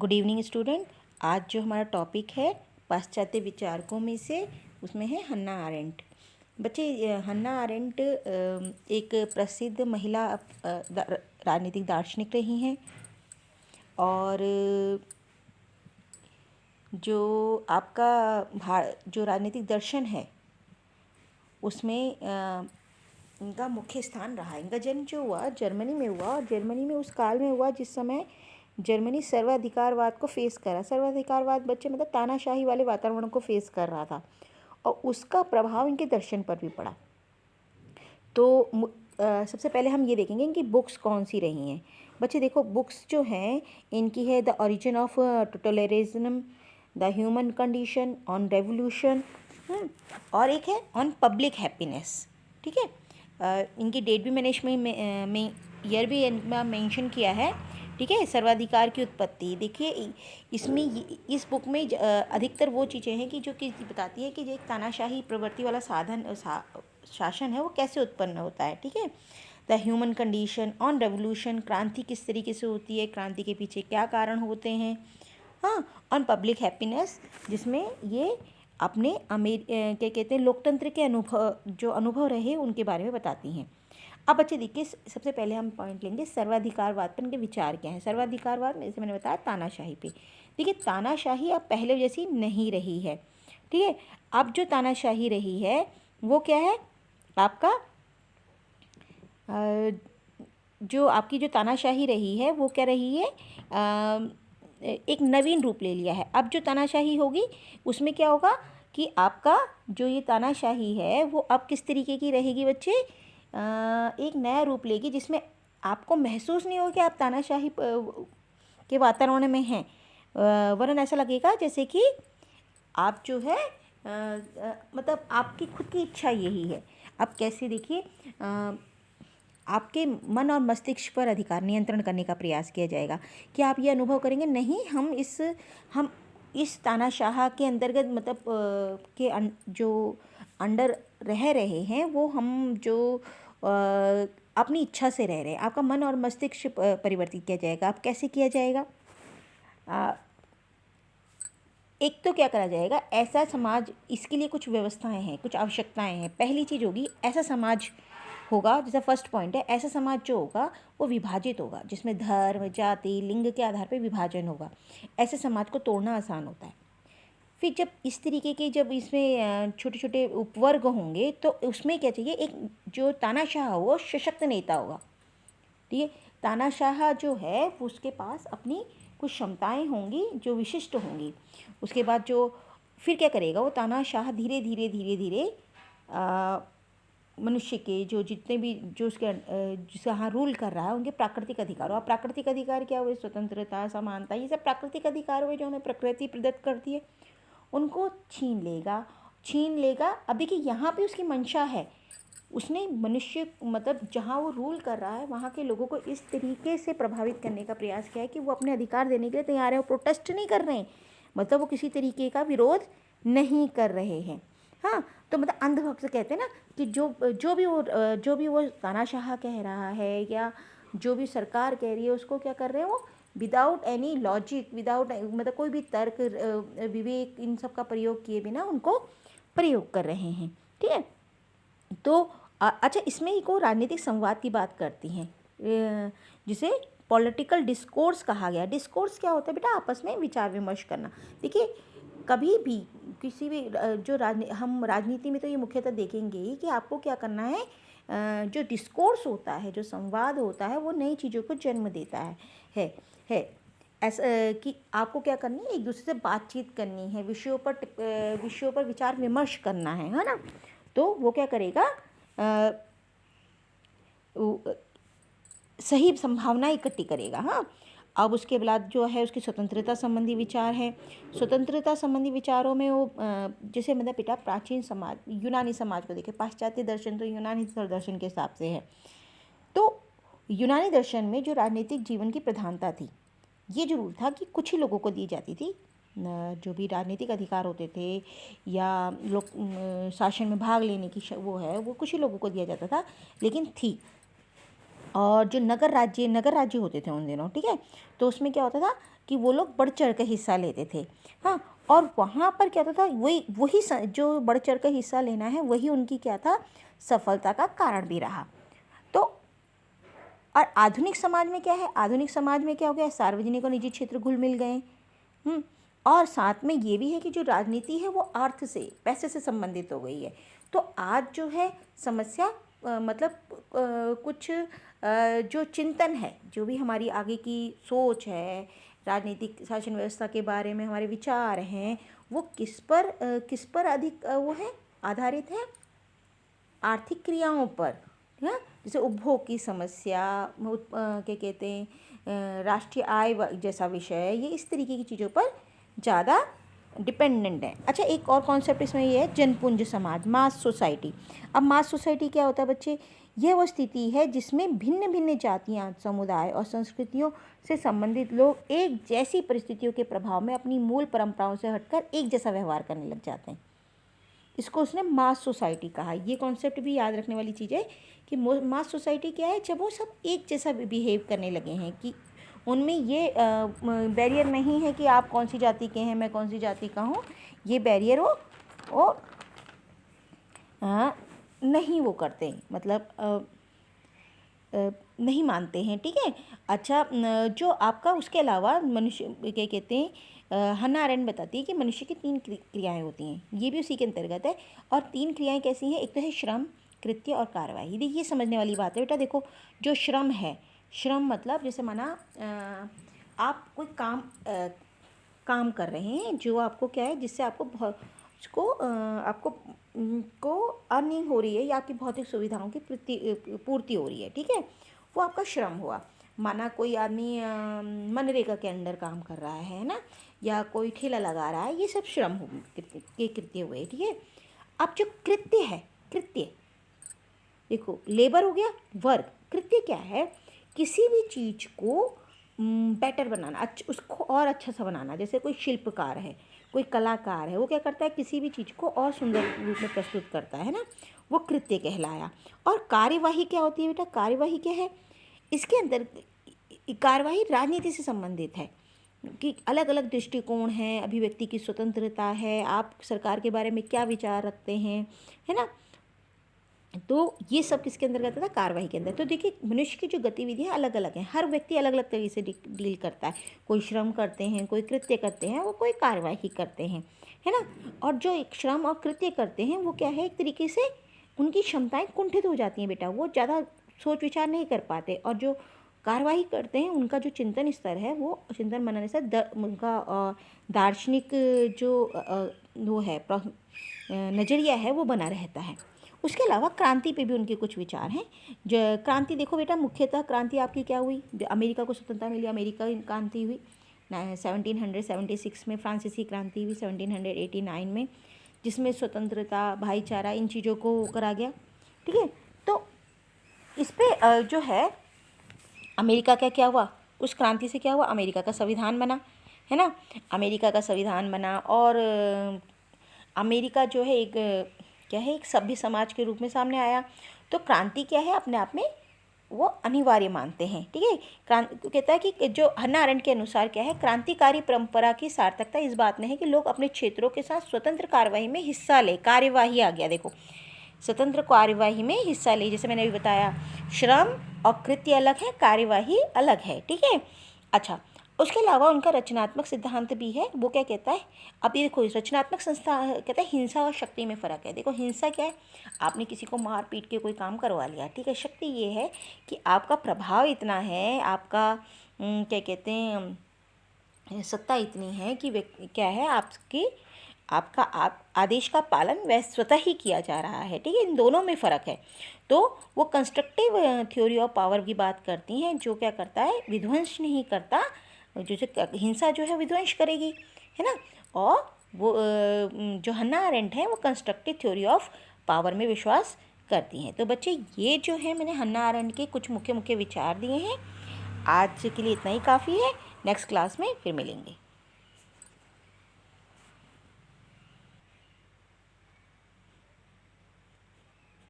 Good evening student. आज जो हमारा टॉपिक है पाश्चात्य विचारकों में से, उसमें है हन्ना आरेंट। बच्चे, हन्ना आरेंट एक प्रसिद्ध महिला राजनीतिक दार्शनिक रही हैं और जो आपका जो राजनीतिक दर्शन है उसमें इनका मुख्य स्थान रहा। इनका जन्म जो हुआ जर्मनी में हुआ और जर्मनी में उस काल में हुआ जिस समय जर्मनी सर्वाधिकारवाद को फेस कर रहा। सर्वाधिकारवाद बच्चे मतलब तानाशाही वाले वातावरण को फेस कर रहा था और उसका प्रभाव इनके दर्शन पर भी पड़ा। तो सबसे पहले हम ये देखेंगे इनकी बुक्स कौन सी रही हैं। बच्चे देखो, बुक्स जो हैं इनकी है the origin of totalitarianism, the human condition, on revolution, और एक है ऑन पब्लिक हैप्पीनेस। ठीक है, इनकी डेट भी मैंने इसमें ईयर भी इनमें मेंशन किया है। ठीक है, सर्वाधिकार की उत्पत्ति देखिए, इसमें इस बुक में अधिकतर वो चीज़ें हैं कि जो कि बताती है कि जो एक तानाशाही प्रवृत्ति वाला शासन है वो कैसे उत्पन्न होता है। ठीक है, the human condition, on revolution, क्रांति किस तरीके से होती है, क्रांति के पीछे क्या कारण होते हैं। हाँ, ऑन पब्लिक हैप्पीनेस, जिसमें ये अपने क्या कहते हैं लोकतंत्र के जो अनुभव रहे उनके बारे में बताती हैं। अब बच्चे देखिए, सबसे पहले हम पॉइंट लेंगे सर्वाधिकारवाद पर इनके विचार क्या हैं। सर्वाधिकारवाद में जैसे मैंने बताया तानाशाही पे। देखिए, तानाशाही अब पहले जैसी नहीं रही है। ठीक है, अब जो तानाशाही रही है वो क्या है आपका, जो आपकी जो तानाशाही रही है वो क्या रही है, एक नवीन रूप ले लिया है। अब जो तानाशाही होगी उसमें क्या होगा कि आपका जो ये तानाशाही है वो अब किस तरीके की रहेगी बच्चे, एक नया रूप लेगी जिसमें आपको महसूस नहीं होगा कि आप तानाशाही के वातावरण में हैं, वरन ऐसा लगेगा जैसे कि आप जो है मतलब आपकी खुद की इच्छा यही है। अब कैसे, देखिए, आपके मन और मस्तिष्क पर अधिकार नियंत्रण करने का प्रयास किया जाएगा कि आप ये अनुभव करेंगे नहीं, हम इस तानाशाह के अंतर्गत मतलब जो अंडर रह रहे हैं वो हम जो अपनी इच्छा से रह रहे हैं। आपका मन और मस्तिष्क परिवर्तित किया जाएगा। अब कैसे किया जाएगा, एक तो क्या करा जाएगा, ऐसा समाज, इसके लिए कुछ व्यवस्थाएं हैं, कुछ आवश्यकताएं हैं। पहली चीज़ होगी ऐसा समाज होगा, जैसा फर्स्ट पॉइंट है, ऐसा समाज जो होगा वो विभाजित होगा, जिसमें धर्म, जाति, लिंग के आधार पर विभाजन होगा। ऐसे समाज को तोड़ना आसान होता है। फिर जब इस तरीके के जब इसमें छोटे छोटे उपवर्ग होंगे तो उसमें क्या चाहिए, एक जो तानाशाह हो वो सशक्त नेता होगा। ठीक है, तानाशाह जो है उसके पास अपनी कुछ क्षमताएं होंगी जो विशिष्ट होंगी। उसके बाद जो फिर क्या करेगा, वो तानाशाह धीरे धीरे धीरे धीरे मनुष्य के जो जितने भी जो उसके जिसका हाँ रूल कर रहा है उनके प्राकृतिक अधिकार। और प्राकृतिक अधिकार क्या हुए, स्वतंत्रता, समानता, ये सब प्राकृतिक अधिकार हुए जो हमें प्रकृति प्रदत्त करती है, उनको छीन लेगा। अब देखिए, यहाँ पे उसकी मंशा है, उसने मनुष्य मतलब जहाँ वो रूल कर रहा है वहाँ के लोगों को इस तरीके से प्रभावित करने का प्रयास किया है कि वो अपने अधिकार देने के लिए तैयार है। वो प्रोटेस्ट नहीं कर रहे हैं, मतलब वो किसी तरीके का विरोध नहीं कर रहे हैं। हाँ, तो मतलब अंधभक्त कहते हैं ना कि जो भी वो तानाशाह कह रहा है या जो भी सरकार कह रही है उसको क्या कर रहे हैं वो विदाउट एनी लॉजिक, विदाउट मतलब कोई भी तर्क, विवेक, इन सब का प्रयोग किए बिना उनको प्रयोग कर रहे हैं। ठीक है, तो अच्छा, इसमें एक और राजनीतिक संवाद की बात करती हैं जिसे पॉलिटिकल डिस्कोर्स कहा गया। डिस्कोर्स क्या होता है बेटा, आपस में विचार विमर्श करना। देखिए, कभी भी किसी भी जो हम राजनीति में तो ये मुख्यतः देखेंगे ही कि आपको क्या करना है, जो डिस्कोर्स होता है, जो संवाद होता है, वो नई चीज़ों को जन्म देता है ऐसा कि आपको क्या करनी है, एक दूसरे से बातचीत करनी है, विषयों पर विचार विमर्श करना है ना। तो वो क्या करेगा, सही संभावना इकट्ठी करेगा। हाँ, अब उसके बाद जो है उसकी स्वतंत्रता संबंधी विचार है। स्वतंत्रता संबंधी विचारों में वो जैसे मतलब बेटा प्राचीन समाज, यूनानी समाज को देखे, पाश्चात्य दर्शन तो यूनानी दर्शन के हिसाब से है। तो यूनानी दर्शन में जो राजनीतिक जीवन की प्रधानता थी, ये जरूर था कि कुछ ही लोगों को दी जाती थी जो भी राजनीतिक अधिकार होते थे या लोग शासन में भाग लेने की वो कुछ ही लोगों को दिया जाता था, लेकिन थी और जो नगर राज्य होते थे उन दिनों, ठीक है, तो उसमें क्या होता था कि वो लोग बढ़ चढ़ कर हिस्सा लेते थे। हाँ, और वहाँ पर क्या होता था, जो बढ़ चढ़ कर हिस्सा लेना है वही उनकी क्या था, सफलता का कारण भी रहा। तो और आधुनिक समाज में क्या है, आधुनिक समाज में क्या हो गया, सार्वजनिक और निजी क्षेत्र घुल मिल गए। और साथ में ये भी है कि जो राजनीति है वो अर्थ से, पैसे से संबंधित हो गई है। तो आज जो है समस्या मतलब कुछ जो चिंतन है, जो भी हमारी आगे की सोच है, राजनीतिक शासन व्यवस्था के बारे में हमारे विचार हैं, वो किस पर अधिक वो है, आधारित है, आर्थिक क्रियाओं पर, है, जैसे उपभोग की समस्या, क्या कहते हैं, राष्ट्रीय आय जैसा विषय, ये इस तरीके की चीज़ों पर ज़्यादा डिपेंडेंट है। अच्छा, एक और कॉन्सेप्ट इसमें ये है, जनपुंज समाज, मास सोसाइटी। अब मास सोसाइटी क्या होता है बच्चे, यह वो स्थिति है जिसमें भिन्न भिन्न जातियाँ, समुदाय और संस्कृतियों से संबंधित लोग एक जैसी परिस्थितियों के प्रभाव में अपनी मूल परंपराओं से हटकर एक जैसा व्यवहार करने लग जाते हैं। इसको उसने मास सोसाइटी कहा। ये कॉन्सेप्ट भी याद रखने वाली चीज़ है कि मास सोसाइटी क्या है, जब वो सब एक जैसा बिहेव करने लगे हैं, कि उनमें ये बैरियर नहीं है कि आप कौन सी जाति के हैं, मैं कौन सी जाति का हूँ, ये बैरियर वो नहीं वो करते, मतलब नहीं मानते हैं, ठीक है। अच्छा, जो आपका उसके अलावा मनुष्य क्या कहते हैं, हन्ना अरेंट बताती है कि मनुष्य की 3 क्रियाएं होती हैं, ये भी उसी के अंतर्गत है। और 3 क्रियाएं कैसी हैं, एक तो है श्रम, कृत्य और कार्यवाही। देखिए, समझने वाली बात है बेटा। देखो, जो श्रम है, श्रम मतलब जैसे माना आप कोई काम कर रहे हैं, जो आपको क्या है, जिससे आपको को अर्निंग हो रही है, या आपकी भौतिक सुविधाओं की पूर्ति हो रही है, ठीक है, वो आपका श्रम हुआ। माना कोई आदमी मनरेगा के अंडर काम कर रहा है ना, या कोई ठेला लगा रहा है, ये सब श्रम कृत्य हुए, ठीक है। अब जो कृत्य है, कृत्य देखो, लेबर हो गया, वर्क। कृत्य क्या है, किसी भी चीज़ को बेटर बनाना, उसको और अच्छा सा बनाना। जैसे कोई शिल्पकार है, कोई कलाकार है, वो क्या करता है, किसी भी चीज़ को और सुंदर रूप में प्रस्तुत करता है ना, वो कृत्य कहलाया। और कार्यवाही क्या होती है बेटा, कार्यवाही क्या है, इसके अंदर कार्यवाही राजनीति से संबंधित है, कि अलग अलग दृष्टिकोण हैं, अभिव्यक्ति की स्वतंत्रता है, आप सरकार के बारे में क्या विचार रखते हैं, है ना। तो ये सब किसके अंदर आता था, कार्यवाही के अंदर। तो देखिए, मनुष्य की जो गतिविधियाँ अलग अलग हैं, हर व्यक्ति अलग अलग तरीके से डील करता है। कोई श्रम करते हैं, कोई कृत्य करते हैं, वो कोई कार्यवाही करते हैं, है ना। और जो एक श्रम और कृत्य करते हैं, वो क्या है, एक तरीके से उनकी क्षमताएं कुंठित हो जाती हैं बेटा, वो ज़्यादा सोच विचार नहीं कर पाते। और जो कार्यवाही करते हैं, उनका जो चिंतन स्तर है, वो चिंतन मनन स्तर, उनका दार्शनिक जो वो है, नज़रिया है, वो बना रहता है। उसके अलावा क्रांति पे भी उनके कुछ विचार हैं। जो क्रांति देखो बेटा, मुख्यतः क्रांति आपकी क्या हुई, अमेरिका को स्वतंत्रता मिली, अमेरिका क्रांति हुई 1776 में, फ्रांसीसी क्रांति हुई 1789 में, जिसमें स्वतंत्रता, भाईचारा, इन चीज़ों को करा गया, ठीक है। तो इस पे जो है अमेरिका का क्या हुआ, उस क्रांति से क्या हुआ, अमेरिका का संविधान बना, है ना। अमेरिका का संविधान बना, और अमेरिका जो है एक क्या है, एक सभ्य समाज के रूप में सामने आया। तो क्रांति क्या है, अपने आप में वो अनिवार्य मानते हैं, ठीक है। क्रांति कहता है कि जो हन्ना अरेंट के अनुसार क्या है, क्रांतिकारी परंपरा की सार्थकता इस बात में है कि लोग अपने क्षेत्रों के साथ स्वतंत्र कार्यवाही में हिस्सा ले। कार्यवाही आ गया, देखो, स्वतंत्र कार्यवाही में हिस्सा ले, जैसे मैंने अभी बताया, श्रम और कृत्य अलग है, कार्यवाही अलग है, ठीक है। अच्छा, उसके अलावा उनका रचनात्मक सिद्धांत भी है। वो क्या कहता है, अब ये देखो, रचनात्मक संस्था कहता है हिंसा और शक्ति में फ़र्क है। देखो, हिंसा क्या है, आपने किसी को मार पीट के कोई काम करवा लिया, ठीक है। शक्ति ये है कि आपका प्रभाव इतना है, आपका क्या कहते हैं, सत्ता इतनी है कि क्या है, आपका आदेश का पालन वह स्वतः ही किया जा रहा है, ठीक है। इन दोनों में फ़र्क है। तो वो कंस्ट्रक्टिव थ्योरी ऑफ पावर की बात करती हैं, जो क्या करता है, विध्वंस नहीं करता, हिंसा जो है विध्वंस करेगी, है ना। और वो जो हन्ना अरेंट है, वो कंस्ट्रक्टिव थ्योरी ऑफ पावर में विश्वास करती हैं। तो बच्चे, ये जो है, मैंने हन्ना अरेंट के कुछ मुख्य विचार दिए हैं। आज के लिए इतना ही काफ़ी है। नेक्स्ट क्लास में फिर मिलेंगे।